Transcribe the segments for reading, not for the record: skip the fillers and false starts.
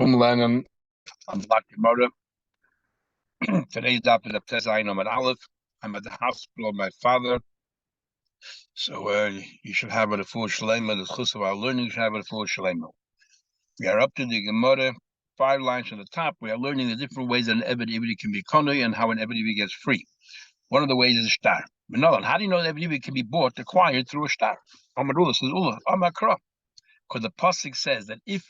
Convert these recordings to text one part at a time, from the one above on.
Lernen on Black Gemara. Today's daf is at Tezayin Amud Aleph. I'm at the hospital of my father, so you should have a full shlema. The chus of our learning should have a full shlema. We are up to the Gemara, 5 lines from the top. We are learning the different ways that an Eved Ivri can be konoi and how an Eved Ivri gets free. One of the ways is a shtar. How do you know that Eved Ivri can be bought, acquired through a shtar? Amarullah says, Ula, Amakra. Because the pasuk says that if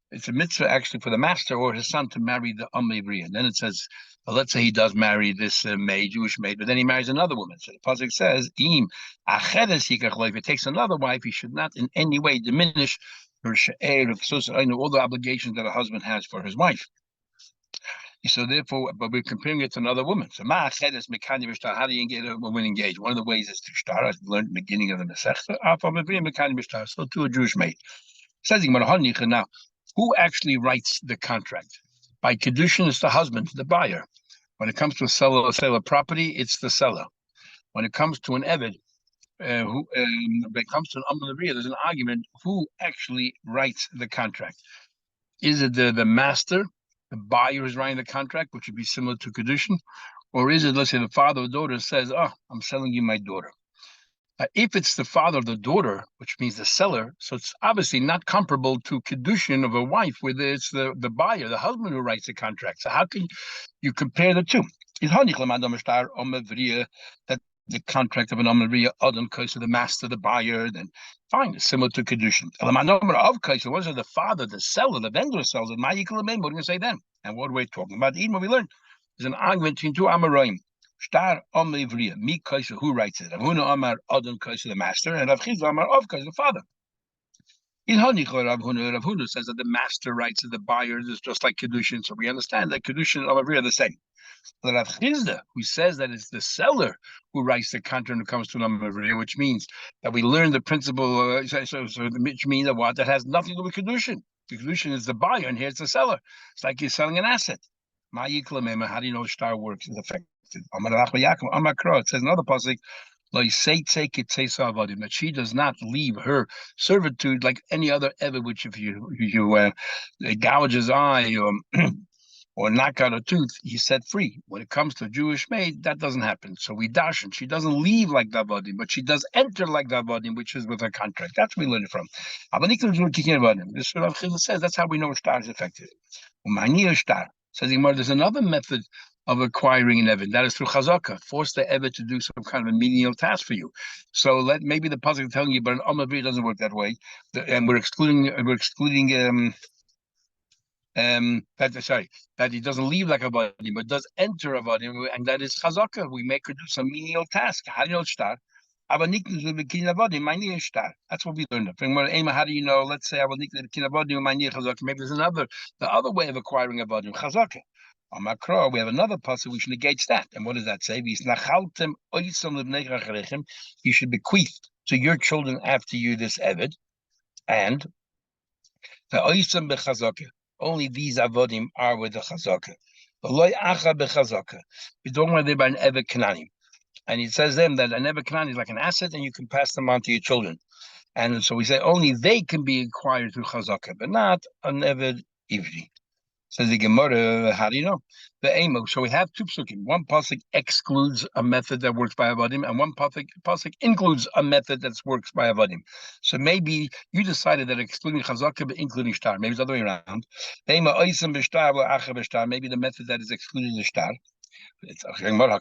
it's a mitzvah actually for the master or his son to marry the Ivri, and then it says, well, let's say he does marry this maid, Jewish maid, but then he marries another woman. So the pasuk says, Im achedes yikach, if he takes another wife, he should not in any way diminish her she'er, all the obligations that a husband has for his wife. So therefore, but we're comparing it to another woman. So how do you get a woman engaged? One of the ways is to start, as we learned at the beginning of the Masechta, so to a Jewish maid. Says now, who actually writes the contract? By Kiddushin, it's the husband, the buyer. When it comes to a sale of property, it's the seller. When it comes to an Eved, when it comes to an Amalaria, there's an argument who actually writes the contract. Is it the master, the buyer who's writing the contract, which would be similar to Kiddushin? Or is it, let's say, the father or daughter says, oh, I'm selling you my daughter. If it's the father of the daughter, which means the seller, so it's obviously not comparable to Kiddushin of a wife, where it's the buyer, the husband who writes the contract. So how can you compare the two? That the contract of an Amariya, Adam Kaisa, the master, the buyer, then fine, it's similar to Kiddushin. Of Kaisa, what is it? The father, the seller, the vendor sells it. What are you going to say then? And what we're talking about, even what we learned, there's an argument between two Amoraim. Shtar Amivriya, Mi Kaisa, who writes it? Avhuna Amar Adam Kaisa, the master, and Rav Chizda Amar Av Kaisa, the father. In Hanicha, Rav says that the master writes it, the buyer is just like Kiddushin. So we understand that Kiddushin and Amivriya are the same. But Rav Chizda, who says that it's the seller who writes the contract when it comes to an Amivriya, which means that we learn the principle, which means that what? That has nothing to do with Kiddushin. Kiddushin is the buyer, and here it's the seller. It's like you're selling an asset. How do you know shtar works? Is effective. It says another pasuk, that she does not leave her servitude like any other ever, which if you gouge his eye or knock out a tooth, he's set free. When it comes to a Jewish maid, that doesn't happen. So we dashen. She doesn't leave like Davadim, but she does enter like Davadim, which is with her contract. That's where we learn it from. This Rav Chizda says that's how we know shtar is effective. Says there's another method of acquiring an Eved, that is through chazaka. Force the Eved to do some kind of a menial task for you. So maybe the pasuk is telling you, but an Amavir doesn't work that way, and we're excluding that he doesn't leave like a body, but does enter a body, and that is chazaka. We make her do some menial task. How do you know shtar? That's what we learned. How do you know? Let's say maybe there's the other way of acquiring a body, chazaka. On Makro, we have another pasuk. We should negate that. And what does that say? You should bequeath to your children after you this Eved, and the oisam bechazaka. Only these avodim are with the chazaka. We don't want to live by an Eved Kanani. And it says them that an Eved Kanani is like an asset, and you can pass them on to your children. And so we say only they can be acquired through chazaka, but not an Eved Ivri. Says the Gemara, how do you know? The Amo. So we have two psukim. One pasuk excludes a method that works by avodim, and one pasuk includes a method that works by avodim. So maybe you decided that excluding chazaka but including shtar. Maybe it's the other way around. Maybe the method that is excluded is shtar. There's another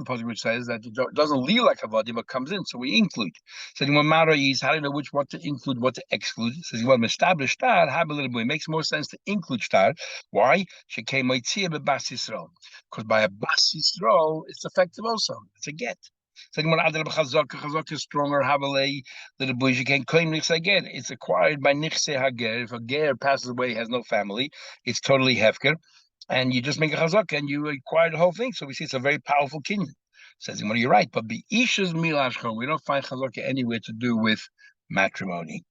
passage which says that it doesn't leave like a body, but comes in, so we include. So the matter is how do you know what to include, what to exclude? It says you want to establish shtar, have a little bit. It makes more sense to include shtar. Why? Because by a bas Yisrael, it's effective also. It's a get. So chazaka is stronger. Habalei little boys you can't claim nichse ger. It's acquired by nichse hager. If a ger passes away, has no family, it's totally hefker. And you just make a chazaka and you acquire the whole thing. So we see it's a very powerful kinyan. Says, well, you're right, but Be'isha's milashchon, we don't find chazaka anywhere to do with matrimony.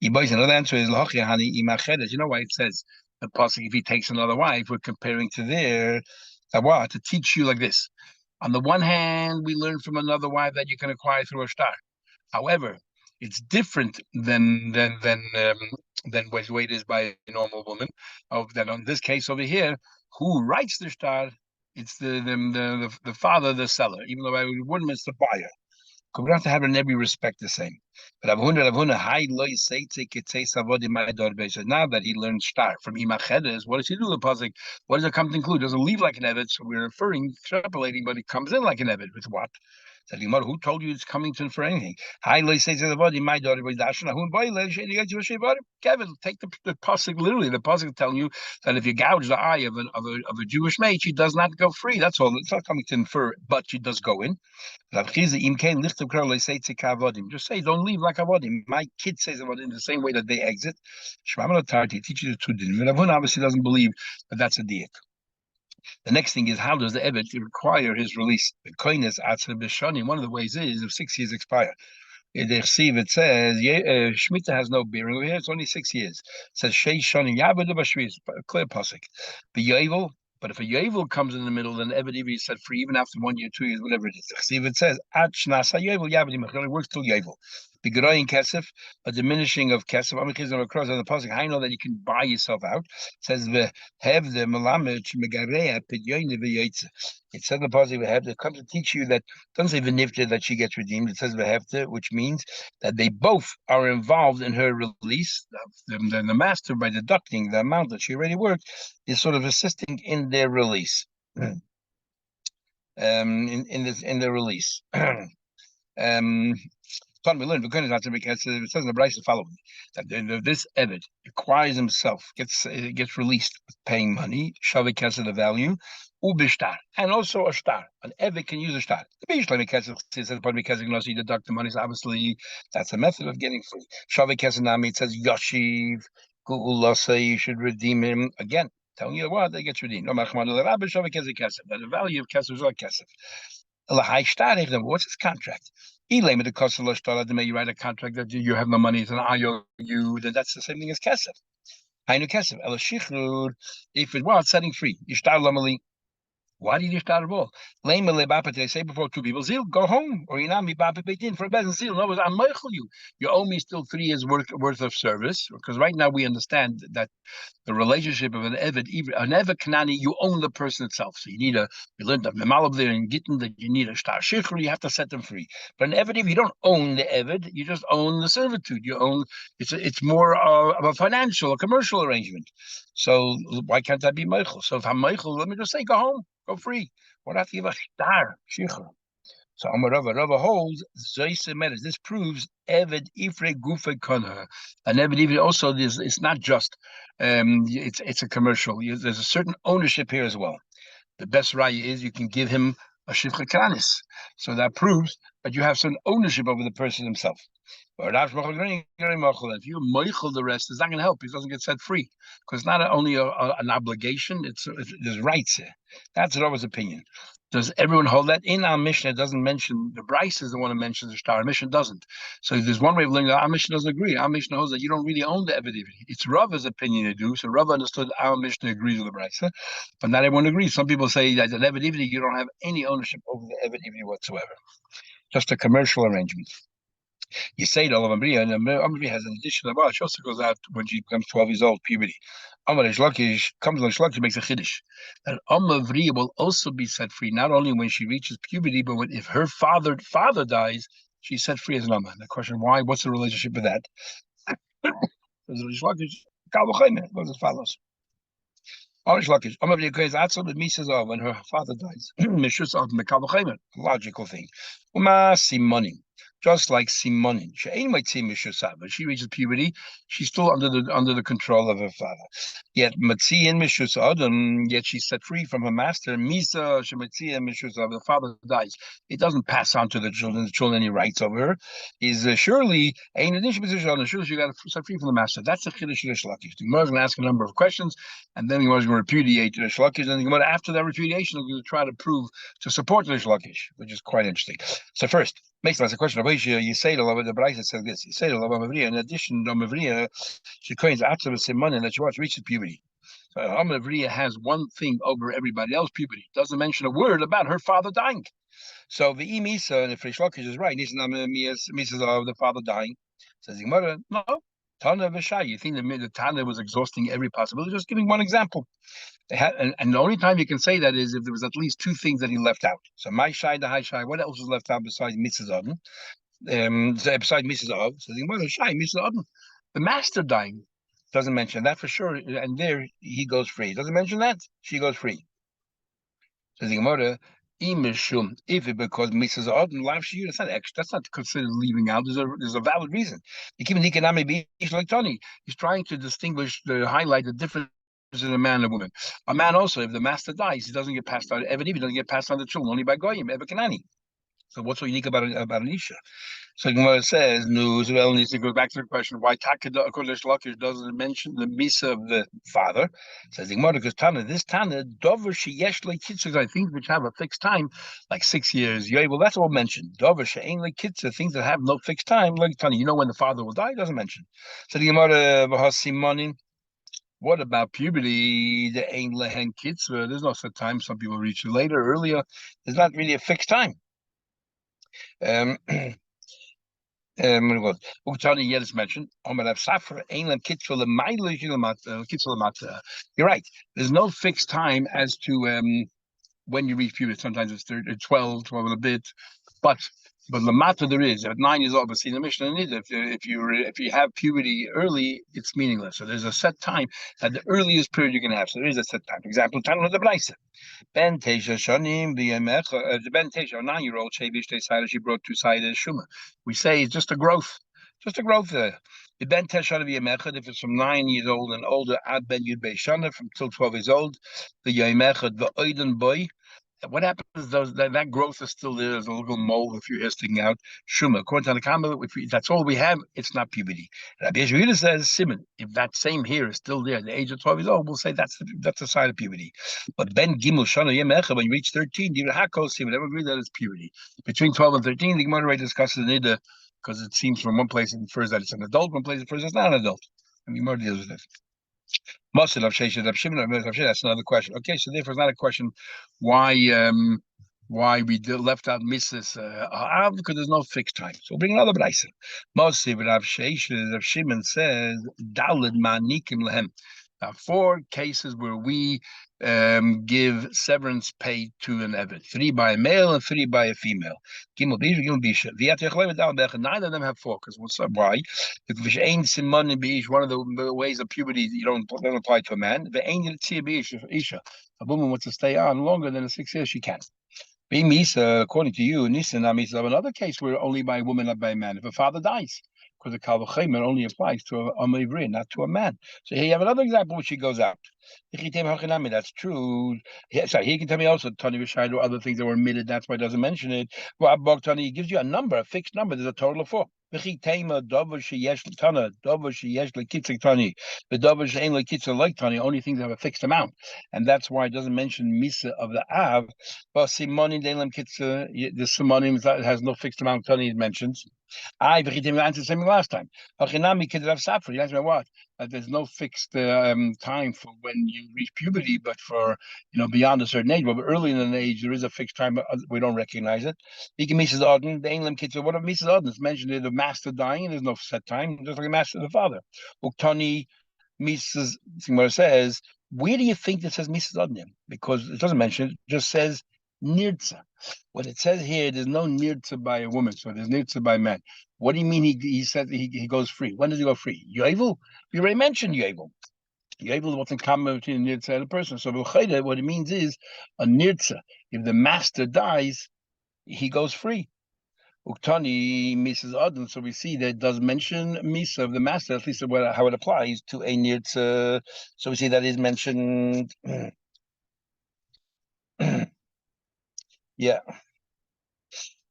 Another answer is, you know why it says the pasuk, if he takes another wife, we're comparing to their, to teach you like this. On the one hand, we learn from another wife that you can acquire through a shtar. However, it's different than than weight is by a normal woman. Then on this case over here, who writes the star? It's the father, the seller, even though I wouldn't miss the buyer. We have to have in every respect the same. But high loy say savod in my daughter says now that he learned star from Imachedes, what does he do? The puzzle, what does it come to include? Doesn't leave like an Evid, so we're extrapolating, but it comes in like an Evid with what? Said the who told you it's coming to for anything? High loy say savod in my daughter was dashna who boy Kevin, take the pasuk literally. The pasuk telling you that if you gouge the eye of a Jewish maid, she does not go free. That's all. It's not coming to infer, but she does go in. Just say, don't leave like avodim. My kid says avodim the same way that they exit. He teaches you two din. Ravun obviously doesn't believe that that's a diak. The next thing is, how does the Eved require his release? The koines atzar b'shani. One of the ways is if 6 years expire. In the Chsiv, it says Shemitah has no bearing over here. It's only 6 years. It says Shei Shani Yabed Bashvi. A clear pasuk. The Yovel, but if a Yovel comes in the middle, then Eved is set free even after 1 year, 2 years, whatever it is. The Chsiv, it says Ad Shnasa Yovel Yabed. It only works till Yovel. Begroyin Kesef, a diminishing of Kesef. Amikizim across on the pasuk. I know that you can buy yourself out. It says have the Melamed Megareya Pidyoyin V'Yotze. It says in the pasuk we have to come to teach you that doesn't say Venifta that she gets redeemed. It says Vehefta, which means that they both are involved in her release. The master, by deducting the amount that she already worked, is sort of assisting in their release. In their release. We learn because it says in the Bryce the following that this Evid acquires himself, gets released, paying money, Shavik has the value, ubishtar, and also a star. An Evid can use a star. The Bishlam says because you deduct the money, so obviously that's a method of getting free. Shavik has nami, it says Yashiv, Gulasa, you should redeem him again. Telling you what they get redeemed. No, that the value of kesef is like kesef. What's his contract? You write a contract that you have no money, it's an IOU, then that's the same thing as kesef. If it was setting free, why did you start at all? They say before two people, Zil, go home, or for a business Zil. No, I'm you. You owe me still 3 years worth of service, because right now we understand that the relationship of an Eved Kanani, you own the person itself. So you learned the Memalab there in Gittin that you need a star shikhr, you have to set them free. But an Eved, if you don't own the Eved, you just own the servitude. You own, it's more of a financial, a commercial arrangement. So why can't that be Meichel? So if I'm Meichel, let me just say, go home, go free. What have to give a star shikhr? So Amar Rava holds this proves Eved Ifre Gufe Kana. And Eved Ifre also it's not just it's a commercial. There's a certain ownership here as well. The best raya is you can give him a shivcha kranis. So that proves that you have some ownership over the person himself. But if you moichel the rest, it's not going to help. He doesn't get set free because it's not only an obligation; there's rights here. That's Rava's opinion. Does everyone hold that? In our Mishnah, it doesn't mention the Bryce is the one that mentions the star. Our Mishnah doesn't. So there's one way of learning that. Our Mishnah doesn't agree. Our Mishnah holds that you don't really own the Eved. It's Rava's opinion to do. So Rava understood our Mishnah agrees with the Bryce, but not everyone agrees. Some people say that the Eved you don't have any ownership over the Eved whatsoever. Just a commercial arrangement. You say to Amriya, and Amriya has an additional about. She also goes out when she becomes 12 years old, puberty. Amar Shlakish comes on Shlakish, makes a chiddush. That Amriya will also be set free not only when she reaches puberty, but if her father dies, she's set free as an Amma. The question, why? What's the relationship with that? Shlakish goes as follows. When her father dies, logical thing. Just like Simonin. When she reaches puberty, she's still under the control of her father. Yet Matziin Mishus Adam, yet she's set free from her master. Misa Shematziin Mishus Adam, the father dies. It doesn't pass on to the children any rights over her. Is surely in addition to surely she got set free from the master. That's the Chiddush Lakish. The Gemara is going to ask a number of questions, and then the Gemara is going to repudiate the Lakish, and the Gemara after that repudiation is going to try to prove to support the Lakish, which is quite interesting. So first, makes us a question of you say the Brayta says this. You say the Mavriya. In addition, the Mavriya, she claims after the same money that she reaches puberty. So Mavriya has one thing over everybody else: puberty. Doesn't mention a word about her father dying. So the Misa and the Fresh Lakish is right. Misa of the father dying. Says the Gemara, no. Tana v'shai. You think the Tana was exhausting every possibility? Just giving one example. And the only time you can say that is if there was at least two things that he left out. So my shai, the high shai. What else was left out besides Mrs. Odin? Besides Mrs. Odin, so the mother shai, Mrs. Odin. The master dying doesn't mention that for sure, and there he goes free. Doesn't mention that she goes free. Says the Gemara, if it because Mrs. Odin laughs you, that's not extra. That's not considered leaving out. There's a valid reason. He's trying to distinguish, to highlight the difference in a man and a woman. A man also, if the master dies, he doesn't get passed on. Evan, he doesn't get passed on the children only by goyim. Ever Kanani. So what's so unique about an Isha? So Gemara says, no, Israel needs to go back to the question why Takada Kodesh Lakish doesn't mention the Misa of the father. Says the Gemara, because this Tana, Dover Sheyesh Kitzur, I think, which have a fixed time, like 6 years. Well, that's all mentioned. Dover She'ein Kitzur, things that have no fixed time, like Tana, you know when the father will die, it doesn't mention. So the Gemara, V'hasimonin, what about puberty? The Ein Lehen Kitzur, there's no set time. Some people reach it later, earlier. There's not really a fixed time. Uktani yet is mentioned. You're right. There's no fixed time as to when you reach puberty. Sometimes it's 12 and a bit, but lamata there is. At 9 years old, but see the Mishnah needs if you have puberty early, it's meaningless. So there's a set time at the earliest period you can have. So there is a set time. For example, time of the Braisa. Ben Tesha Shanim the Ben Tesha, a 9-year-old, she brought 2 sided Shuma. We say it's just a growth there. The Ben Tesha if it's from 9 years old and older, Ad Ben Yud Beishana from till 12 years old, the Yemechad the Oiden boy. What happens is that growth is still there. There's a little mole if your hair sticking out. Shuma, according to the Kama, if that's all we have, it's not puberty. Rabbi Yeshua says, Simon, if that same hair is still there at the age of 12 years old, we'll say that's the sign of puberty. But Ben Gimel Shana Yemecha, when you reach 13, you would never agree that it's puberty. Between 12 and 13, the Gemara discusses Nida because it seems from one place it infers that it's an adult, one place it infers it's not an adult. And the Gemara deals with it. That's another question. Okay, so therefore it's not a question why we left out Mrs. Because there's no fixed time. So we'll bring another brayso. Rav Shimon says Daled Manikim Lehem. 4 cases where we give severance pay to an Eved. 3 by a male and 3 by a female. Gimel Bisha, Gimel Bisha. Neither of them have 4. Because why? If ain't simon beish, one of the ways of puberty doesn't apply to a man. The ain't isha. A woman wants to stay on longer than 6 years, she can. Be Misa, according to you, Nisan Misa, another case where only by a woman, not by a man. If a father dies, because the Kal V'Chemer only applies to a Mivri, not to a man. So here you have another example which she goes out. That's true. Sorry, he can tell me also Tani V'Shai or other things that were omitted. That's why it doesn't mention it. Well, Tani gives you a number, a fixed number. There's a total of 4. The only things that have a fixed amount, and that's why it doesn't mention Misa of the Av. But Simonim Delam Kitza, the Simonim that has no fixed amount. Tani mentions. I answered the same last time. You asked me what? There's no fixed time for when you reach puberty, but for beyond a certain age. But early in an age, there is a fixed time, but we don't recognize it. Mrs. Auden, the England kids. What of Mrs. Auden? It's mentioned there, the master dying, and there's no set time, just like a master the father. Uktani, Mrs. Simmer says, where do you think that says Mrs. Auden? Because it doesn't mention it just says Nirtza. What it says here, there's no Nirtza by a woman, so there's Nirtza by a man. What do you mean he said he goes free? When does he go free? Yovel? You already mentioned Yovel. Yovel is what's in common between a Nirtza and a person. So what it means is a Nirtza. If the master dies, he goes free. Uktani, Mrs. Adon. So we see that it does mention Misa of the master, at least how it applies to a Nirtza. So we see that is mentioned. Yeah.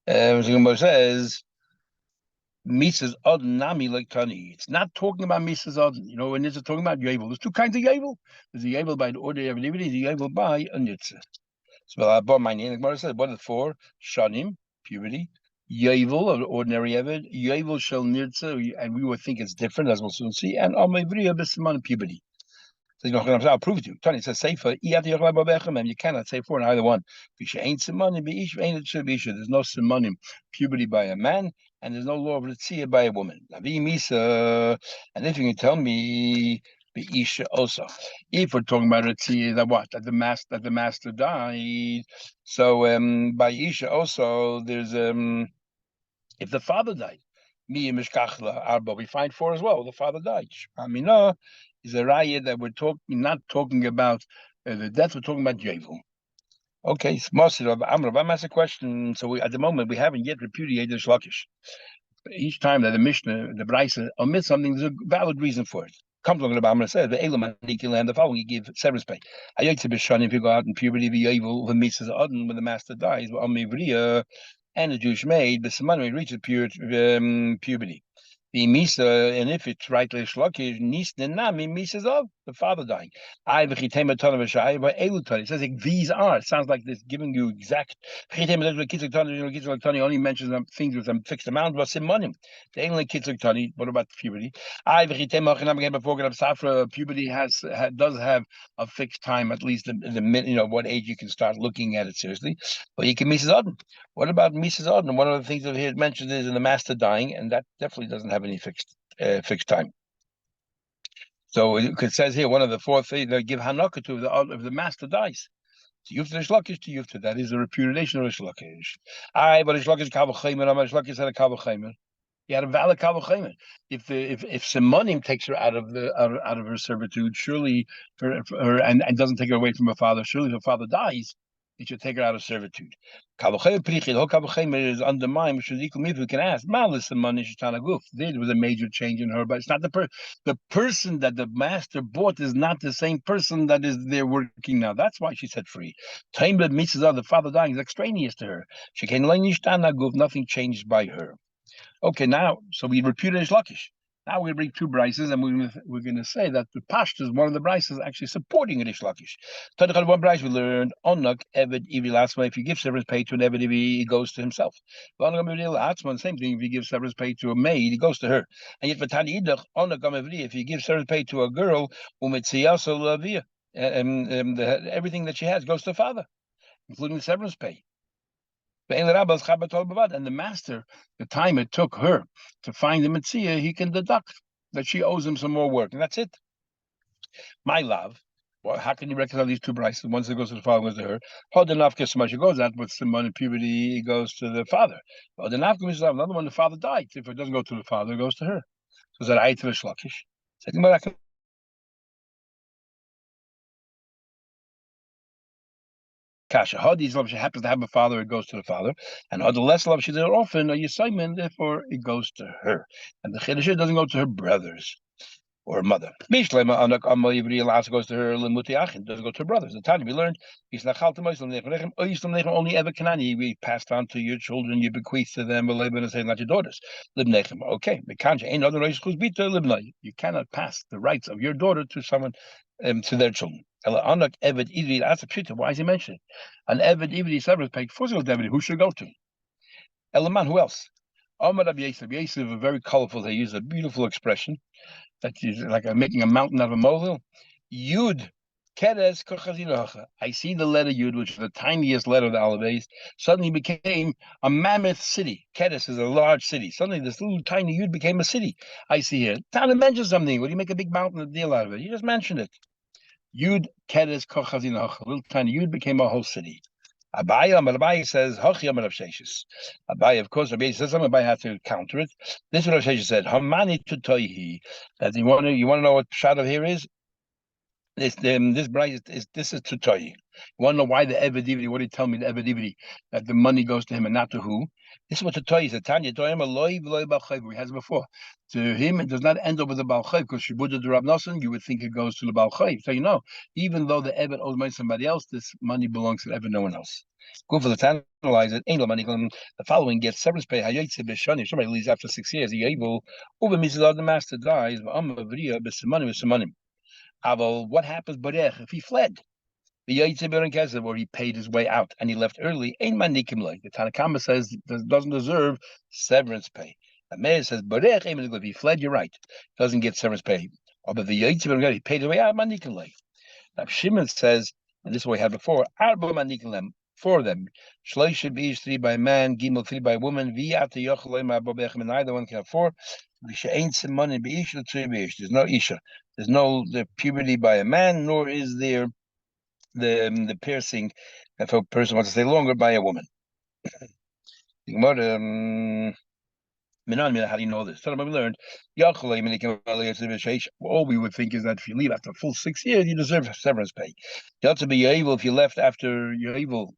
So says Mrs. Odin Nami like Tani. It's not talking about Mrs. Odin. When it's talking about Yovel, there's 2 kinds of Yovel. There's a Yovel by the ordinary activity, there's a Yovel by a Nitza. So I bought my name. Like said, what are the 4? Shanim, puberty. Yovel of the ordinary Evid. Yovel shall Nitza, and we would think it's different, as we'll soon see. And Amavriya Bisman puberty. So I'll prove it to you. Tony says safer. You cannot say 4 in either one. There's no simonim puberty by a man and there's no law of Ritzia by a woman. And if you can tell me, the Isha also. If we're talking about Ritzia, that what? That the master died. So by Isha also, there's if the father died, me and Mishkachla Arba, we find four as well. The father died. Amina is a raya that we're not talking about the death. We're talking about Jevu. Okay, I'm ask a question. So at the moment we haven't yet repudiated Shlakish. Each time that the Mishnah, the Brisa omits something, there's a valid reason for it. Comes along the Bama said the Elam and the following, you give severance pay. Ayotze b'shani, if you go out in puberty, the Yovel, the Mises Odin, when the master dies, and the Jewish maid, the Samani reaches puberty. The Misa, and if it's rightly Shlokish, Nisnenami, Misa's of the father dying. It says like, these are. It sounds like this giving you exact. Only mentions things with a fixed amount. Was simonim. The only kitzuk what about puberty? Puberty does have a fixed time, at least the what age you can start looking at it seriously. But you can Mises Odin. What about Mises Odin? One of the things that here mentioned is in the master dying, and that definitely doesn't have any fixed time. So it says here one of the four things they give Hanukkah to if the master dies. So Yufta Shlakish to Yufta. That is a repudiation of Shlakish. But Shlakish Kavachaymer, Shlakish had a Kavachaymer. He had a valid Kavachaymer. If Simonim takes her out of her servitude, surely her and doesn't take her away from her father, surely if her father dies, it should take her out of servitude. Kavachaymer is undermined, which is equal if we can ask. Malis Simonish Tanaguf. There was a major change in her, but it's not the person that the master bought is not the same person that is there working now. That's why she said free. Time that Mrs. The father dying is extraneous to her. She can nothing changed by her. Okay, now, so we reputed as Lakish. Now we bring two brises, and we're going to say that the Pashta is one of the brises actually supporting Rish Lakish. One brise we learned, Onok, Eved, Ivi, last one. If you give severance pay to an Eved, he goes to himself. Same thing, if you give severance pay to a maid, he goes to her. And yet, if you give severance pay to a girl, everything that she has goes to the father, including the severance pay. And the master, the time it took her to find the Metzia, he can deduct that she owes him some more work, and that's it. My love, well, how can you reconcile these two brises? One that goes to the father, one goes to her. She goes out with some money, puberty, it goes to the father. Another one, the father died. If it doesn't go to the father, it goes to her. So is that I to the Shlakish? Second, Kasha. Hadi's love, she happens to have a father, it goes to the father. And Hadi less love, she did it often, or Yisaiman, therefore it goes to her. And the Chiddush doesn't go to her brothers or mother. Bishlema Anak Amal Yivri goes to her Limuti Achin, doesn't go to her brothers. The time we learned, only ever Kanani, we passed on to your children, you bequeath to them, and say not your daughters. Libnechem. Okay. You cannot pass the rights of your daughter to someone to their children. Anak Eved Ivri, that's a pshita. Why is he mentioning it? An Eved Ivri severance paid. Who should go to? Elaman, who else? Omar Rabbi Yosef. Yosef, a very colorful, they use a beautiful expression that is like making a mountain out of a molehill. Yud Keres Kochazinacha. I see the letter Yud, which is the tiniest letter of the alphabet, suddenly became a mammoth city. Keres is a large city. Suddenly this little tiny Yud became a city. I see here. Tana mentioned something. What do you make a big mountain a deal out of it? You just mentioned it. Yud Keres Kochazinacha. Little tiny Yud became a whole city. Abaye says, Abaye, of course, Abaye says something, Abaye has to counter it. This is what Rav Sheshes said, Hamani Tutoihi. That you want to know what Pshat here is? This bright is Tutoihi. You want to know why the Evedivity, what did he tell me, the Evedivity, that the money goes to him and not to who? This is what Tutoihi said. Tanya, he has before. To him, it does not end up with the Baal Chayv, because Shibuda de Rav Nosson, you would think it goes to the Baal Chayv. So even though the Eved owes money to somebody else, this money belongs to Eved, no one else. Go for the analyze it. The following gets severance pay. If somebody leaves after 6 years, the master dies. What happens? If he fled, where he paid his way out and he left early, the Tanakama says doesn't deserve severance pay. The mayor says, if he fled, you're right, doesn't get severance pay. But he paid his way out, Now Shimon says, and this is what we had before, for them. Shloish should be 3 by man, Gimel 3 by woman, V'yata Yochaloim Abobechem, and neither one can have 4. There's no Isha. There's no the puberty by a man, nor is there the piercing if a person wants to stay longer by a woman. How do you know this? So we learned, all we would think is that if you leave after a full 6 years, you deserve severance pay. You have to be able if you left after you're able.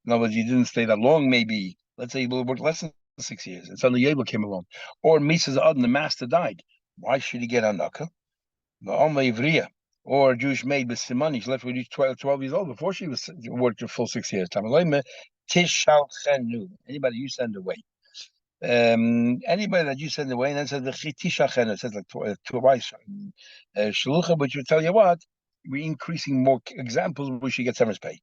In other words, you didn't stay that long, maybe, let's say you worked less than 6 years, and suddenly Yabel came along. Or Mises Adon, the master died. Why should he get Anaka? Or a Jewish maid with Simani, she left when she was 12 years old before she was worked a full 6 years. Anybody you send away. Anybody that you send away, and then says the Chitishachen, it says like twice. Shalucha, but you tell you what, we're increasing more examples where she gets severance pay.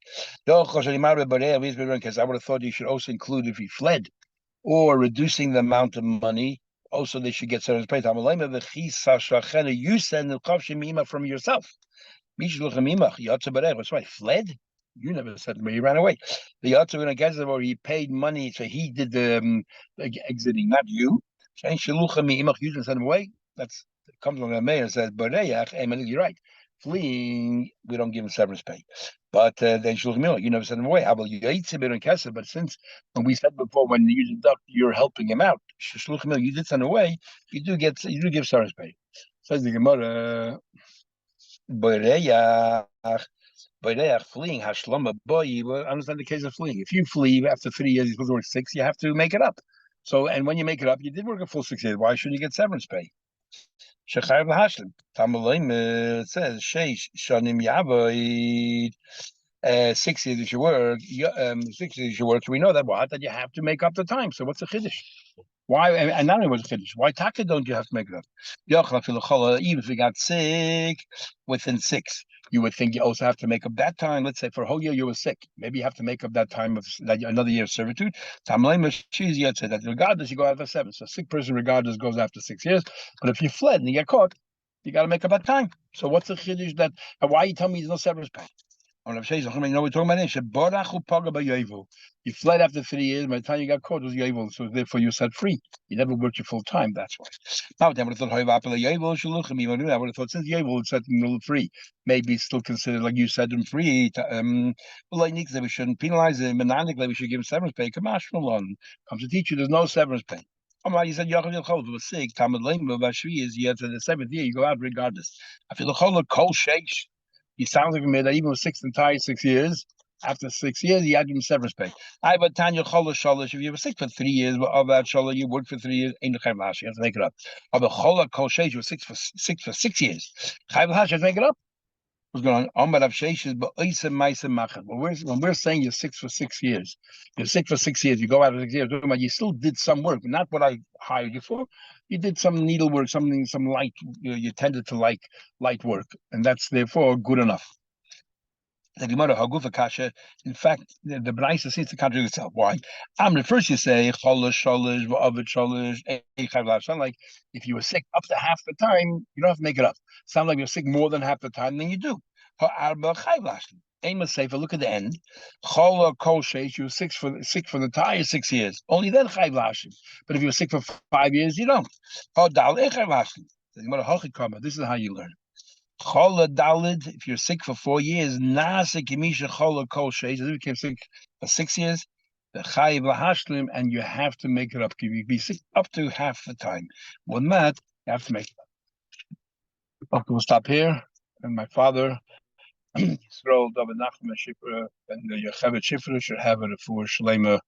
I would have thought you should also include if he fled or reducing the amount of money. Also, they should get severance pay. You send the from yourself. That's why fled. You never said where he ran away. The Yatsu in a Gaza where he paid money, so he did the exiting, not you. You didn't send him away. That's comes along the mayor and says, you're right. Fleeing, we don't give him severance pay. But then you never send him away. But since when we said before, when you deduct, you're helping him out. You did send him away. You do give severance pay. Says the Gemara. Fleeing, Hashlama boy, you understand the case of fleeing. If you flee after 3 years, you're supposed to work 6, you have to make it up. So, and when you make it up, you did work a full 6 years. Why shouldn't you get severance pay? Shechayv lahashlim. Tamalim says sheish shanim yavoid. 6 years if you work, 6 years you work. So we know that that you have to make up the time. So what's the chiddush? Why? And not only was chiddush. Why taka don't you have to make it up? Even if you got sick within 6. You would think you also have to make up that time. Let's say for a whole year you were sick. Maybe you have to make up that time of that another year of servitude. Yet said that regardless, you go after 7. So a sick person, regardless, goes after 6 years. But if you fled and you get caught, you got to make up that time. So what's the chiddush that? Why you tell me there's no severance pay? You know we're talking about it. You fled after 3 years. By the time you got caught, it was Yovel, so therefore you set free. You never worked your full time. That's why. Now, I would have thought I would have thought since Yovel set him free, maybe still considered like you set him free. We shouldn't penalize him. We should give him severance pay. Comes to teach you, there's no severance pay. You said Yachid was sick. Tamad Lame is yet to the 7th year. You go out regardless. I feel the whole cold shakes. He sounds like a man that even with 6 entire 6 years, after 6 years, he had him severance pay. I but Tanya Chola Sholish, if you were sick for 3 years, but of that Shola, you worked for 3 years, ain't the Chayv you have to make it up. Of the Chola Kol Sheish, you were sick for 6 years. Chayv you have to make it up. What's going on? But when we're saying you're sick for 6 years, you're sick for 6 years, you go out of 6 years, you still did some work, not what I hired you for. You did some needlework, some light, you tended to like light work, and that's therefore good enough. The Gemara Hagufa Kasha, in fact, the Braisa seems to contradict itself. Why? First you say Cholish, Sholish, Va'avid Sholish, like if you were sick up to half the time, you don't have to make it up. Sound like you're sick more than half the time than you do. Amos Sefer, look at the end. Chola Kol Sheish, you were sick for the entire 6 years. Only then Chayv Lashim. But if you were sick for 5 years, you don't. This is how you learn. Chola Dalid, if you're sick for 4 years, Nasa Kimisha Chola Kol Sheish, if you became sick for 6 years, the Chayv Lahashlim, and you have to make it up. You be sick up to half the time. More than that, you have to make it up. Okay, we'll stop here. And my father, Yisrael David Nachman Shifra, and the Yocheved Shifra should have it for Shalema